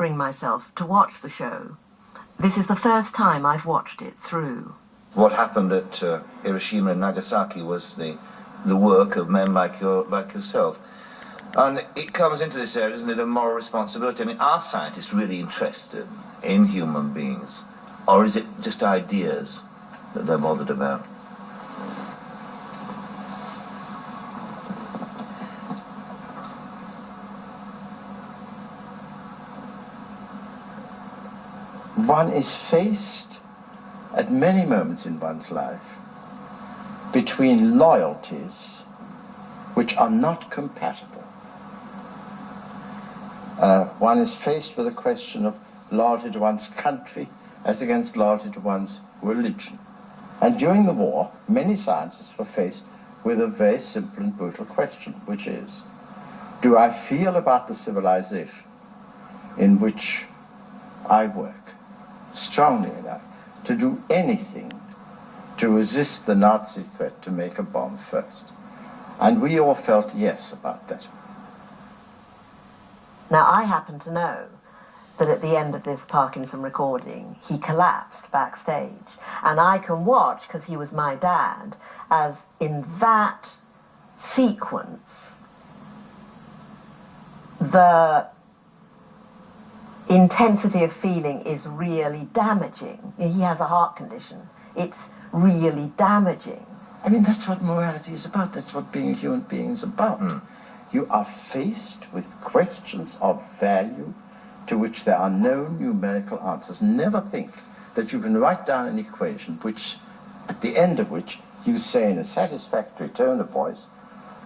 bring myself to watch the show. This is the first time I've watched it through. What happened at Hiroshima and Nagasaki was the work of men like yourself. And it comes into this area, isn't it, of moral responsibility? I mean, are scientists really interested in human beings? Or is it just ideas that they're bothered about? One is faced at many moments in one's life between loyalties which are not compatible. One is faced with a question of loyalty to one's country as against loyalty to one's religion. And during the war, many scientists were faced with a very simple and brutal question, which is, do I feel about the civilization in which I work strongly enough to do anything to resist the Nazi threat to make a bomb first? And we all felt yes about that. Now, I happen to know that at the end of this Parkinson recording, he collapsed backstage. And I can watch, because he was my dad, as in that sequence, the intensity of feeling is really damaging. He has a heart condition. It's really damaging. I mean, that's what morality is about. That's what being a human being is about. You are faced with questions of value to which there are no numerical answers. Never think that you can write down an equation which, at the end of which, you say in a satisfactory tone of voice,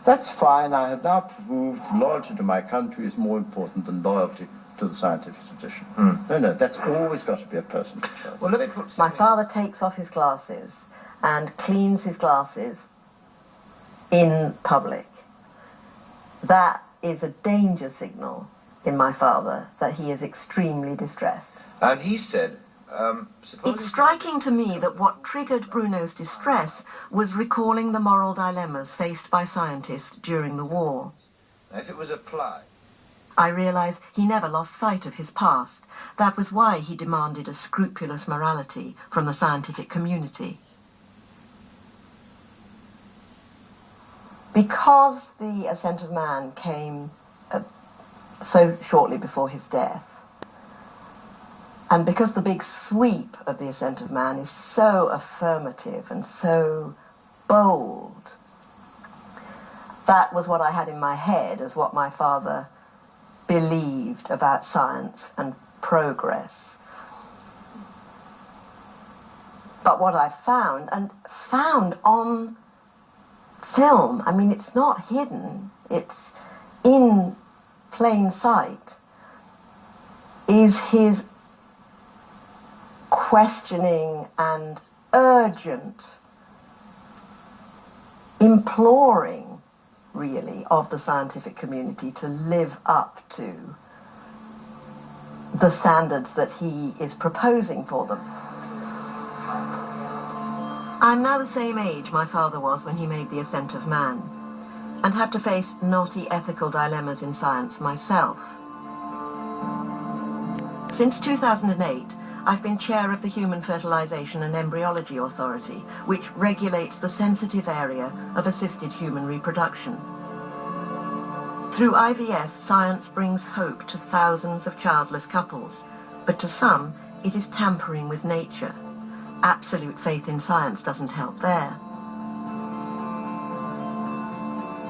that's fine, I have now proved loyalty to my country is more important than loyalty to the scientific tradition. No, that's always got to be a personal choice. Well, let me put My father takes off his glasses and cleans his glasses in public. That is a danger signal in my father, that he is extremely distressed. And he said, It's striking to me that what triggered Bruno's distress was recalling the moral dilemmas faced by scientists during the war. if it was applied, I realize he never lost sight of his past. That was why he demanded a scrupulous morality from the scientific community. Because The Ascent of Man came so shortly before his death, and because the big sweep of The Ascent of Man is so affirmative and so bold, that was what I had in my head as what my father believed about science and progress. But what I found, and found on film, I mean, it's not hidden, it's in plain sight, is his questioning and urgent imploring, really, of the scientific community to live up to the standards that he is proposing for them. I'm now the same age my father was when he made The Ascent of Man, and have to face knotty ethical dilemmas in science myself. Since 2008, I've been chair of the Human Fertilization and Embryology Authority, which regulates the sensitive area of assisted human reproduction. Through IVF, science brings hope to thousands of childless couples, but to some, it is tampering with nature. Absolute faith in science doesn't help there.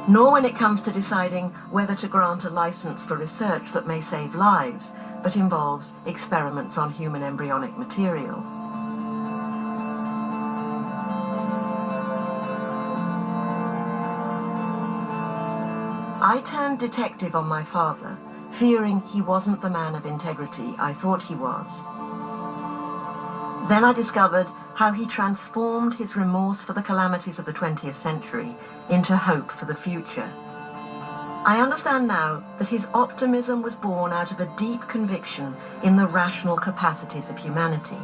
Nor when it comes to deciding whether to grant a license for research that may save lives, but involves experiments on human embryonic material. I turned detective on my father, fearing he wasn't the man of integrity I thought he was. Then I discovered how he transformed his remorse for the calamities of the 20th century into hope for the future. I understand now that his optimism was born out of a deep conviction in the rational capacities of humanity.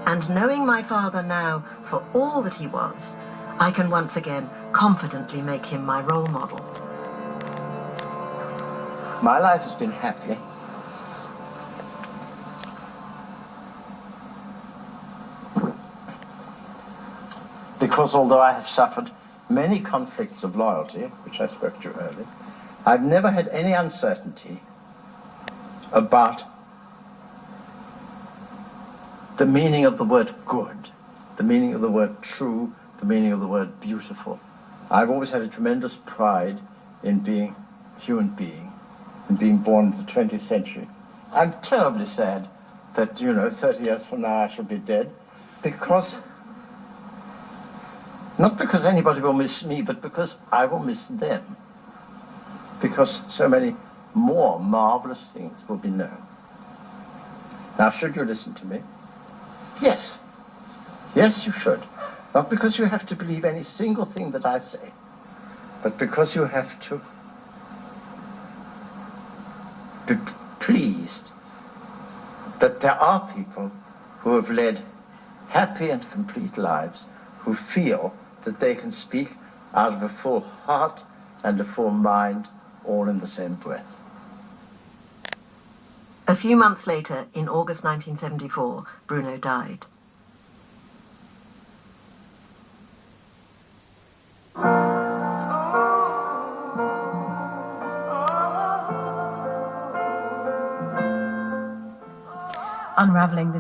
And knowing my father now for all that he was, I can once again confidently make him my role model. My life has been happy Because although I have suffered many conflicts of loyalty, which I spoke to earlier, I've never had any uncertainty about the meaning of the word good, the meaning of the word true, the meaning of the word beautiful. I've always had a tremendous pride in being a human being and being born in the 20th century. I'm terribly sad that, 30 years from now I shall be dead, not because anybody will miss me, but because I will miss them. Because so many more marvelous things will be known. Now, should you listen to me? Yes. Yes, you should. Not because you have to believe any single thing that I say, but because you have to be pleased that there are people who have led happy and complete lives, who feel that they can speak out of a full heart and a full mind, all in the same breath. A few months later, in August 1974, Bruno died. Unraveling the